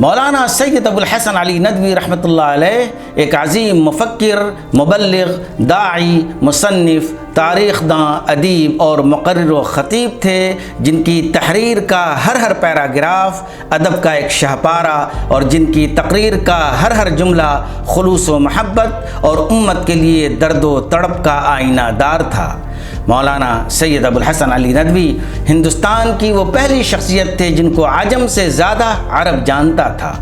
مولانا سید ابو الحسن علی ندوی رحمۃ اللہ علیہ ایک عظیم مفکر، مبلغ، داعی، مصنف، تاریخ داں، ادیب اور مقرر و خطیب تھے، جن کی تحریر کا ہر پیراگراف ادب کا ایک شہپارہ اور جن کی تقریر کا ہر جملہ خلوص و محبت اور امت کے لیے درد و تڑپ کا آئینہ دار تھا۔ مولانا سید ابو الحسن علی ندوی ہندوستان کی وہ پہلی شخصیت تھے جن کو عجم سے زیادہ عرب جانتا تھا۔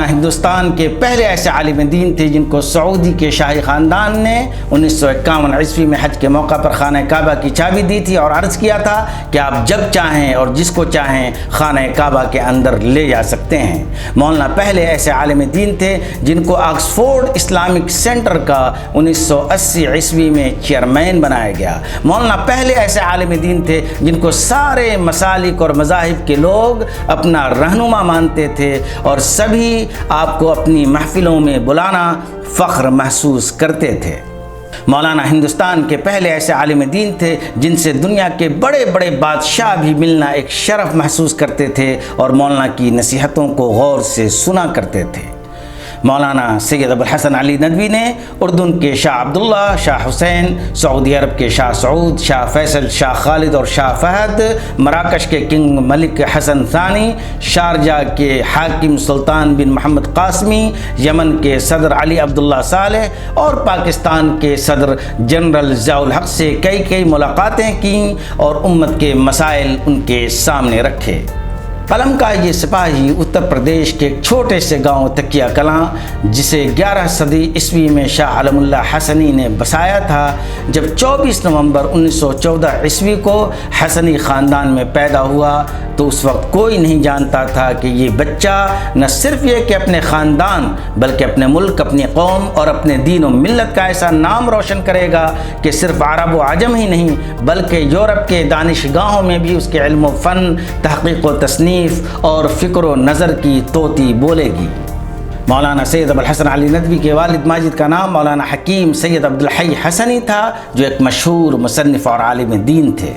ہندوستان کے پہلے ایسے عالم دین تھے جن کو سعودی کے شاہی خاندان نے 1951 عیسوی میں حج کے موقع پر خانہ کعبہ کی چابی دی تھی اور عرض کیا تھا کہ آپ جب چاہیں اور جس کو چاہیں خانہ کعبہ کے اندر لے جا سکتے ہیں۔ مولانا پہلے ایسے عالم دین تھے جن کو آکسفورڈ اسلامک سینٹر کا 1980 عیسوی میں چیئرمین بنایا گیا۔ مولانا پہلے ایسے عالم دین تھے جن کو سارے مسالک اور مذاہب کے لوگ اپنا رہنما مانتے تھے اور سبھی آپ کو اپنی محفلوں میں بلانا فخر محسوس کرتے تھے۔ مولانا ہندوستان کے پہلے ایسے عالم دین تھے جن سے دنیا کے بڑے بڑے بادشاہ بھی ملنا ایک شرف محسوس کرتے تھے اور مولانا کی نصیحتوں کو غور سے سنا کرتے تھے۔ مولانا سید ابو الحسن علی ندوی نے اردن کے شاہ عبداللہ، شاہ حسین، سعودی عرب کے شاہ سعود، شاہ فیصل، شاہ خالد اور شاہ فہد، مراکش کے کنگ ملک حسن ثانی، شارجہ کے حاکم سلطان بن محمد قاسمی، یمن کے صدر علی عبداللہ صالح اور پاکستان کے صدر جنرل ضیاء الحق سے کئی ملاقاتیں کیں اور امت کے مسائل ان کے سامنے رکھے۔ قلم کا یہ سپاہی اتر پردیش کے ایک چھوٹے سے گاؤں تکیہ کلاں، جسے 11 صدی عیسوی میں شاہ عالم اللہ حسنی نے بسایا تھا، جب 24 نومبر 1914 عیسوی کو حسنی خاندان میں پیدا ہوا تو اس وقت کوئی نہیں جانتا تھا کہ یہ بچہ نہ صرف یہ کہ اپنے خاندان بلکہ اپنے ملک، اپنی قوم اور اپنے دین و ملت کا ایسا نام روشن کرے گا کہ صرف عرب و عجم ہی نہیں بلکہ یورپ کے دانشگاہوں میں بھی اس کے علم و فن، تحقیق و تصنیف اور فکر و نظر کی طوطی بولے گی۔ مولانا سید ابو الحسن علی ندوی کے والد ماجد کا نام مولانا حکیم سید عبدالحی حسنی تھا، جو ایک مشہور مصنف اور عالم دین تھے۔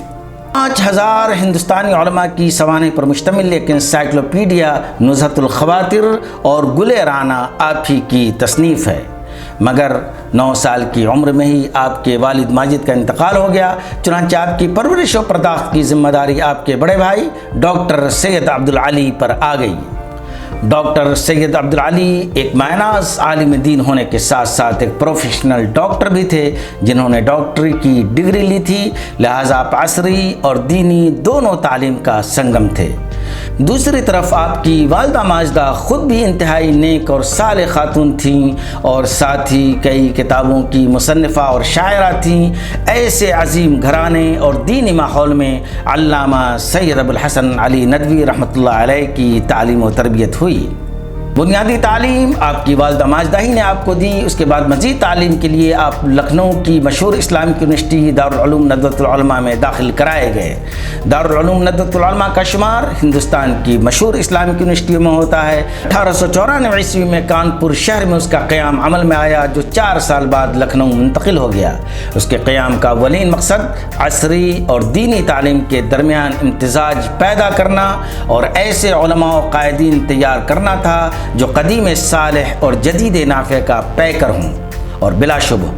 5000 ہندوستانی علماء کی سوانح پر مشتمل ایک انسائکلوپیڈیا نزہۃ الخواطر اور گل رانا آپ ہی کی تصنیف ہے، مگر 9 سال کی عمر میں ہی آپ کے والد ماجد کا انتقال ہو گیا، چنانچہ آپ کی پرورش و پرداخت کی ذمہ داری آپ کے بڑے بھائی ڈاکٹر سید عبدالعلی پر آ گئی۔ ڈاکٹر سید عبدالعلی ایک معناز عالم دین ہونے کے ساتھ ساتھ ایک پروفیشنل ڈاکٹر بھی تھے، جنہوں نے ڈاکٹری کی ڈگری لی تھی، لہٰذا آپ عصری اور دینی دونوں تعلیم کا سنگم تھے۔ دوسری طرف آپ کی والدہ ماجدہ خود بھی انتہائی نیک اور صالح خاتون تھیں اور ساتھ ہی کئی کتابوں کی مصنفہ اور شاعرہ تھیں۔ ایسے عظیم گھرانے اور دینی ماحول میں علامہ سید ابو الحسن علی ندوی رحمۃ اللہ علیہ کی تعلیم و تربیت ہوئی۔ بنیادی تعلیم آپ کی والدہ ماجدہ ہی نے آپ کو دی، اس کے بعد مزید تعلیم کے لیے آپ لکھنؤ کی مشہور اسلامک یونیورسٹی دارالعلوم ندوۃ العلماء میں داخل کرائے گئے۔ دارالعلوم ندوۃ العلماء کا شمار ہندوستان کی مشہور اسلامک یونیورسٹیوں میں ہوتا ہے۔ 1894 عیسوی میں کانپور شہر میں اس کا قیام عمل میں آیا، جو 4 سال بعد لکھنؤ منتقل ہو گیا۔ اس کے قیام کا اولین مقصد عصری اور دینی تعلیم کے درمیان امتزاج پیدا کرنا اور ایسے علماء و قائدین تیار کرنا تھا جو قدیم صالح اور جدید نافع کا پیکر ہوں، اور بلا شبہ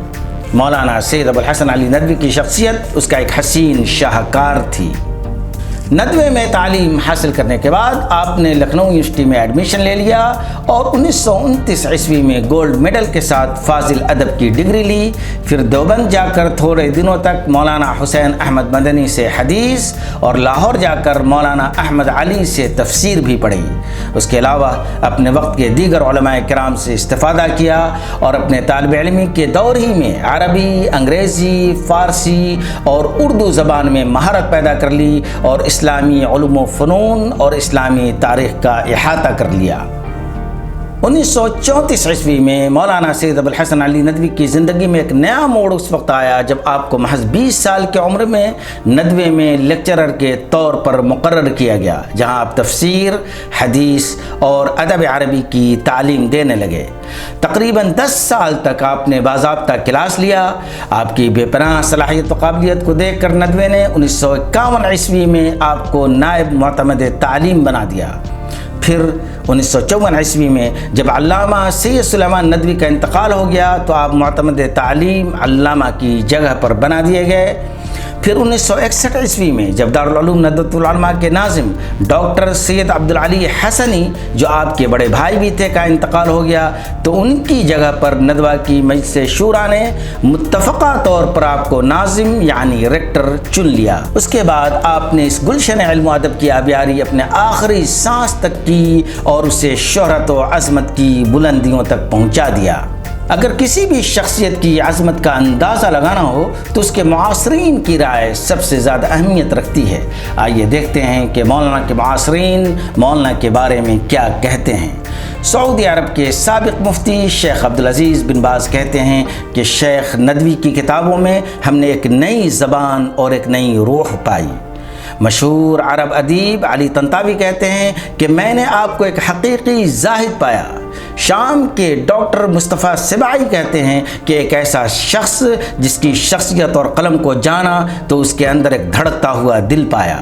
مولانا سید ابو الحسن علی ندوی کی شخصیت اس کا ایک حسین شاہکار تھی۔ ندوے میں تعلیم حاصل کرنے کے بعد آپ نے لکھنؤ یونیورسٹی میں ایڈمیشن لے لیا اور 1929 عیسوی میں گولڈ میڈل کے ساتھ فاضل ادب کی ڈگری لی۔ پھر دیوبند جا کر تھوڑے دنوں تک مولانا حسین احمد مدنی سے حدیث اور لاہور جا کر مولانا احمد علی سے تفسیر بھی پڑھی۔ اس کے علاوہ اپنے وقت کے دیگر علماء کرام سے استفادہ کیا اور اپنے طالب علمی کے دور ہی میں عربی، انگریزی، فارسی اور اردو زبان میں مہارت پیدا کر لی اور اسلامی علوم و فنون اور اسلامی تاریخ کا احاطہ کر لیا۔ 1934 عیسوی میں مولانا سید ابو الحسن علی ندوی کی زندگی میں ایک نیا موڑ اس وقت آیا جب آپ کو محض 20 سال کی عمر میں ندوے میں لیکچرر کے طور پر مقرر کیا گیا، جہاں آپ تفسیر، حدیث اور ادب عربی کی تعلیم دینے لگے۔ تقریباً 10 سال تک آپ نے باضابطہ کلاس لیا۔ آپ کی بے پناہ صلاحیت و قابلیت کو دیکھ کر ندوے نے 1951 عیسوی میں آپ کو نائب معتمد تعلیم بنا دیا۔ پھر 1954 عیسوی میں جب علامہ سید سلیمان ندوی کا انتقال ہو گیا تو آپ معتمد تعلیم علامہ کی جگہ پر بنا دیے گئے۔ پھر 1961 عیسوی میں جب دارالعلوم ندوۃ العلماء کے ناظم ڈاکٹر سید عبدالعلی حسنی جو آپ کے بڑے بھائی بھی تھے کا انتقال ہو گیا تو ان کی جگہ پر ندوہ کی مجلس شورا نے متفقہ طور پر آپ کو ناظم یعنی ریکٹر چن لیا۔ اس کے بعد آپ نے اس گلشن علم و ادب کی آبیاری اپنے آخری سانس تک کی اور اسے شہرت و عظمت کی بلندیوں تک پہنچا دیا۔ اگر کسی بھی شخصیت کی عظمت کا اندازہ لگانا ہو تو اس کے معاصرین کی رائے سب سے زیادہ اہمیت رکھتی ہے۔ آئیے دیکھتے ہیں کہ مولانا کے معاصرین مولانا کے بارے میں کیا کہتے ہیں۔ سعودی عرب کے سابق مفتی شیخ عبدالعزیز بن باز کہتے ہیں کہ شیخ ندوی کی کتابوں میں ہم نے ایک نئی زبان اور ایک نئی روح پائی۔ مشہور عرب ادیب علی طنطاوی کہتے ہیں کہ میں نے آپ کو ایک حقیقی زاہد پایا۔ شام کے ڈاکٹر مصطفیٰ سباعی کہتے ہیں کہ ایک ایسا شخص جس کی شخصیت اور قلم کو جانا تو اس کے اندر ایک دھڑکتا ہوا دل پایا۔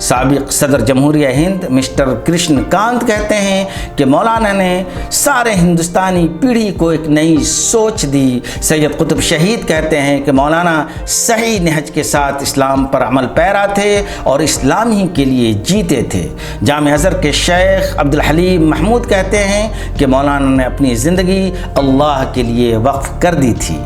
سابق صدر جمہوریہ ہند مسٹر کرشن کانت کہتے ہیں کہ مولانا نے سارے ہندوستانی پیڑھی کو ایک نئی سوچ دی۔ سید قطب شہید کہتے ہیں کہ مولانا صحیح نہج کے ساتھ اسلام پر عمل پیرا تھے اور اسلام ہی کے لیے جیتے تھے۔ جامع ازہر کے شیخ عبدالحلیم محمود کہتے ہیں کہ مولانا نے اپنی زندگی اللہ کے لیے وقف کر دی تھی۔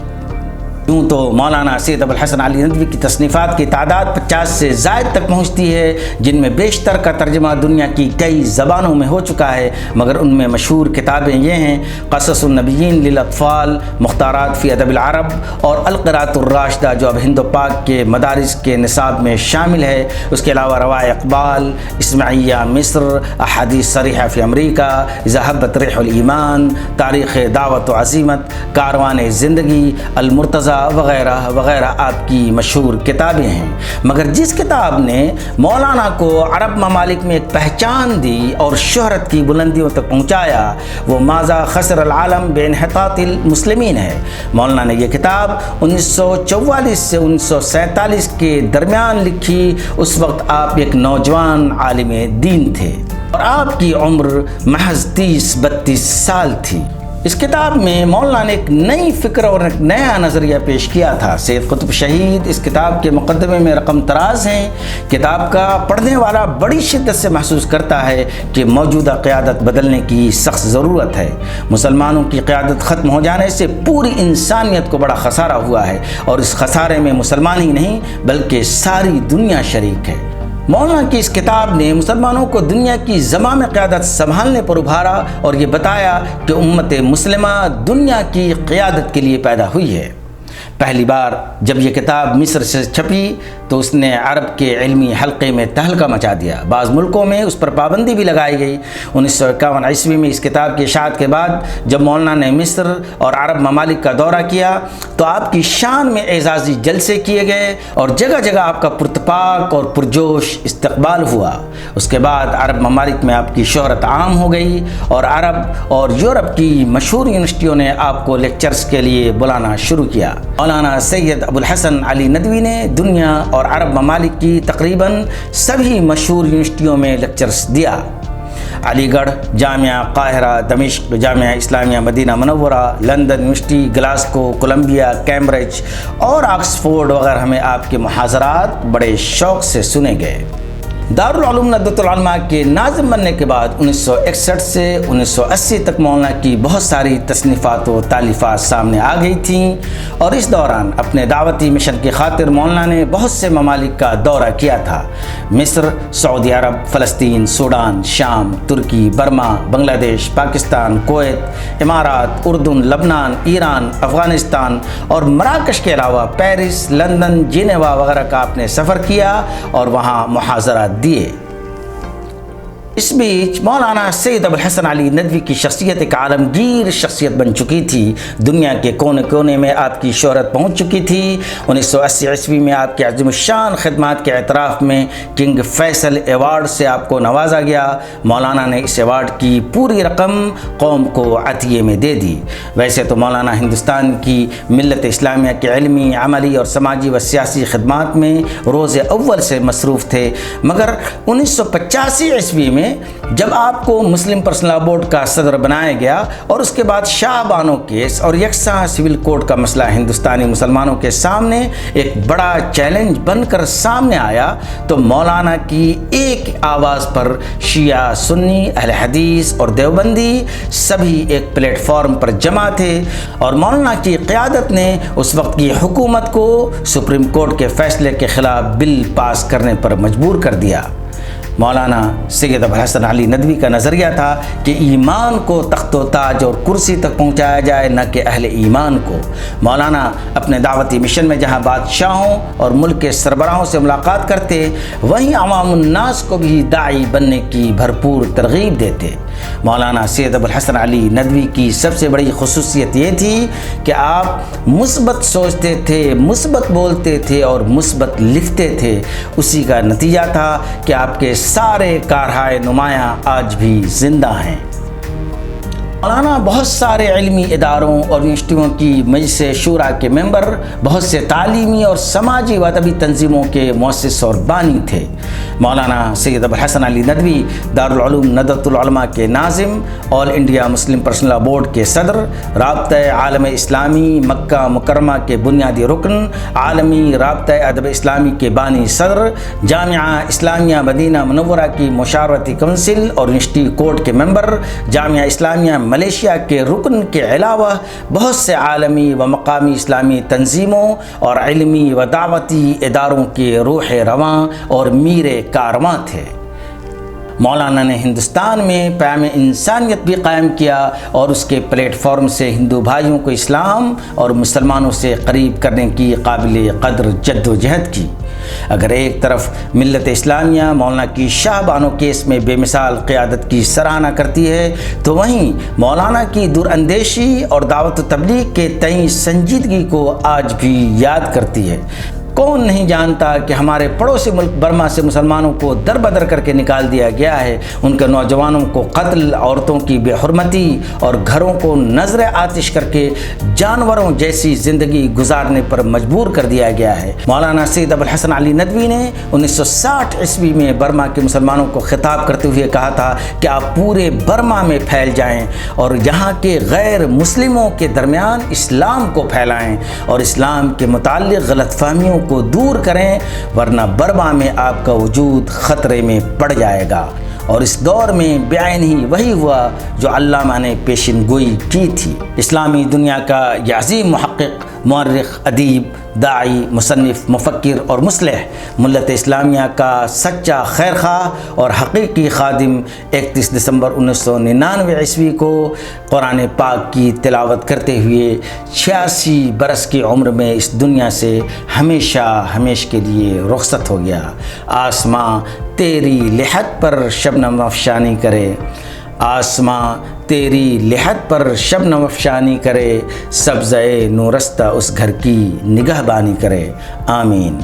یوں تو مولانا سید ابو الحسن علی ندوی کی تصنیفات کی تعداد 50 سے زائد تک پہنچتی ہے، جن میں بیشتر کا ترجمہ دنیا کی کئی زبانوں میں ہو چکا ہے، مگر ان میں مشہور کتابیں یہ ہیں: قصص النبیین للاطفال، مختارات فی ادب العرب اور القراءۃ الراشدہ جو اب ہند و پاک کے مدارس کے نصاب میں شامل ہے۔ اس کے علاوہ روائے اقبال، اسماعیلیہ مصر، احادیث صریحہ فی امریکہ، ذہبت ریح الایمان، تاریخ دعوت و عزیمت، کاروان زندگی، المرتضی وغیرہ وغیرہ آپ کی مشہور کتابیں ہیں۔ مگر جس کتاب نے مولانا کو عرب ممالک میں ایک پہچان دی اور شہرت کی بلندیوں تک پہنچایا وہ ماذا خسر العالم بانحطاط المسلمین ہے۔ مولانا نے یہ کتاب 1944 سے 1947 کے درمیان لکھی۔ اس وقت آپ ایک نوجوان عالم دین تھے اور آپ کی عمر محض 30-32 سال تھی۔ اس کتاب میں مولانا نے ایک نئی فکر اور ایک نیا نظریہ پیش کیا تھا۔ سید قطب شہید اس کتاب کے مقدمے میں رقم تراز ہیں۔ کتاب کا پڑھنے والا بڑی شدت سے محسوس کرتا ہے کہ موجودہ قیادت بدلنے کی سخت ضرورت ہے۔ مسلمانوں کی قیادت ختم ہو جانے سے پوری انسانیت کو بڑا خسارہ ہوا ہے اور اس خسارے میں مسلمان ہی نہیں بلکہ ساری دنیا شریک ہے۔ مولانا کی اس کتاب نے مسلمانوں کو دنیا کی زمام قیادت سنبھالنے پر ابھارا اور یہ بتایا کہ امت مسلمہ دنیا کی قیادت کے لیے پیدا ہوئی ہے۔ پہلی بار جب یہ کتاب مصر سے چھپی تو اس نے عرب کے علمی حلقے میں تہلکہ مچا دیا۔ بعض ملکوں میں اس پر پابندی بھی لگائی گئی۔ 1951 عیسوی میں اس کتاب کی اشاعت کے بعد جب مولانا نے مصر اور عرب ممالک کا دورہ کیا تو آپ کی شان میں اعزازی جلسے کیے گئے اور جگہ جگہ آپ کا پرتپاک اور پرجوش استقبال ہوا۔ اس کے بعد عرب ممالک میں آپ کی شہرت عام ہو گئی اور عرب اور یورپ کی مشہور یونیورسٹیوں نے آپ کو لیکچرز کے لیے بلانا شروع کیا۔ مولانا سید ابو الحسن علی ندوی نے دنیا اور عرب ممالک کی تقریباً سبھی مشہور یونیورسٹیوں میں لیکچرز دیا۔ علی گڑھ، جامعہ قاہرہ، دمشق، جامعہ اسلامیہ مدینہ منورہ، London university, Glasgow, Columbia, Cambridge اور آکسفورڈ وغیرہ میں آپ کے محاضرات بڑے شوق سے سنے گئے۔ دارالعلوم ندوۃ العلماء کے ناظم بننے کے بعد 1961 سے 1980 تک مولانا کی بہت ساری تصنیفات و تالیفات سامنے آ گئی تھیں اور اس دوران اپنے دعوتی مشن کی خاطر مولانا نے بہت سے ممالک کا دورہ کیا تھا: مصر، سعودی عرب، فلسطین، سوڈان، شام، ترکی، برما، بنگلہ دیش، پاکستان، کویت، امارات، اردن، لبنان، ایران، افغانستان اور مراکش کے علاوہ پیرس، لندن، جنیوا وغیرہ کا آپ نے سفر کیا اور وہاں محاضرات دیے۔ اس بیچ مولانا سید ابو الحسن علی ندوی کی شخصیت ایک عالمگیر شخصیت بن چکی تھی۔ دنیا کے کونے کونے میں آپ کی شہرت پہنچ چکی تھی۔ 1980 عیسوی میں آپ کے عظیم الشان خدمات کے اعتراف میں کنگ فیصل ایوارڈ سے آپ کو نوازا گیا۔ مولانا نے اس ایوارڈ کی پوری رقم قوم کو عطیے میں دے دی۔ ویسے تو مولانا ہندوستان کی ملت اسلامیہ کے علمی، عملی اور سماجی و سیاسی خدمات میں روز اول سے مصروف تھے، مگر 1985 عیسوی میں میں جب آپ کو مسلم پرسنل لاء بورڈ کا صدر بنایا گیا اور اس کے بعد شاہ بانو کیس اور یکساں سول کوڈ کا مسئلہ ہندوستانی مسلمانوں کے سامنے ایک بڑا چیلنج بن کر سامنے آیا، تو مولانا کی ایک آواز پر شیعہ، سنی، اہل حدیث اور دیوبندی سبھی ایک پلیٹ فارم پر جمع تھے، اور مولانا کی قیادت نے اس وقت کی حکومت کو سپریم کورٹ کے فیصلے کے خلاف بل پاس کرنے پر مجبور کر دیا۔ مولانا سید ابو الحسن علی ندوی کا نظریہ تھا کہ ایمان کو تخت و تاج اور کرسی تک پہنچایا جائے، نہ کہ اہل ایمان کو۔ مولانا اپنے دعوتی مشن میں جہاں بادشاہوں اور ملک کے سربراہوں سے ملاقات کرتے، وہیں عوام الناس کو بھی داعی بننے کی بھرپور ترغیب دیتے۔ مولانا سید ابو الحسن علی ندوی کی سب سے بڑی خصوصیت یہ تھی کہ آپ مثبت سوچتے تھے، مثبت بولتے تھے اور مثبت لکھتے تھے۔ اسی کا نتیجہ تھا کہ آپ کے سارے کارہائے نمایاں آج بھی زندہ ہیں۔ مولانا بہت سارے علمی اداروں اور یونیورسٹیوں کی مجلس شورا کے ممبر، بہت سے تعلیمی اور سماجی و ادبی تنظیموں کے مؤسس اور بانی تھے۔ مولانا سید ابو الحسن علی ندوی دارالعلوم ندوۃ العلماء کے ناظم، آل India Muslim personal law board کے صدر، رابطہ عالم اسلامی مکہ مکرمہ کے بنیادی رکن، عالمی رابطہ ادب اسلامی کے بانی صدر، جامعہ اسلامیہ مدینہ منورہ کی مشاورتی کونسل اور یونیورسٹی کورٹ کے ممبر، جامعہ اسلامیہ ملیشیا کے رکن کے علاوہ بہت سے عالمی و مقامی اسلامی تنظیموں اور علمی و دعوتی اداروں کے روح رواں اور میر کارواں تھے۔ مولانا نے ہندوستان میں پیام انسانیت بھی قائم کیا اور اس کے پلیٹ فارم سے ہندو بھائیوں کو اسلام اور مسلمانوں سے قریب کرنے کی قابل قدر جد و جہد کی۔ اگر ایک طرف ملت اسلامیہ مولانا کی شاہ بانو کیس میں بے مثال قیادت کی سراہنا کرتی ہے، تو وہیں مولانا کی دور اندیشی اور دعوت و تبلیغ کے تئیں سنجیدگی کو آج بھی یاد کرتی ہے۔ کون نہیں جانتا کہ ہمارے پڑوسی ملک برما سے مسلمانوں کو در بدر کر کے نکال دیا گیا ہے، ان کے نوجوانوں کو قتل، عورتوں کی بے حرمتی اور گھروں کو نذر آتش کر کے جانوروں جیسی زندگی گزارنے پر مجبور کر دیا گیا ہے۔ مولانا سید ابو الحسن علی ندوی نے 1960 عیسوی میں برما کے مسلمانوں کو خطاب کرتے ہوئے کہا تھا کہ آپ پورے برما میں پھیل جائیں اور یہاں کے غیر مسلموں کے درمیان اسلام کو پھیلائیں اور اسلام کے متعلق غلط فہمیوں کو دور کریں، ورنہ برما میں آپ کا وجود خطرے میں پڑ جائے گا۔ اور اس دور میں بعین ہی وہی ہوا جو علامہ نے پیشن گوئی کی تھی۔ اسلامی دنیا کا یہ عظیم محقق، مورخ، ادیب، داعی، مصنف، مفکر اور مصلح، ملت اسلامیہ کا سچا خیر خواہ اور حقیقی خادم 31 دسمبر 1999 عیسوی کو قرآن پاک کی تلاوت کرتے ہوئے 86 برس کی عمر میں اس دنیا سے ہمیشہ ہمیشہ کے لیے رخصت ہو گیا۔ آسماں تیری لحد پر شبنم افشانی کرے، آسماں تیری لحد پر شبنم افشانی کرے، سبزۂ نورستہ اس گھر کی نگہبانی کرے، آمین۔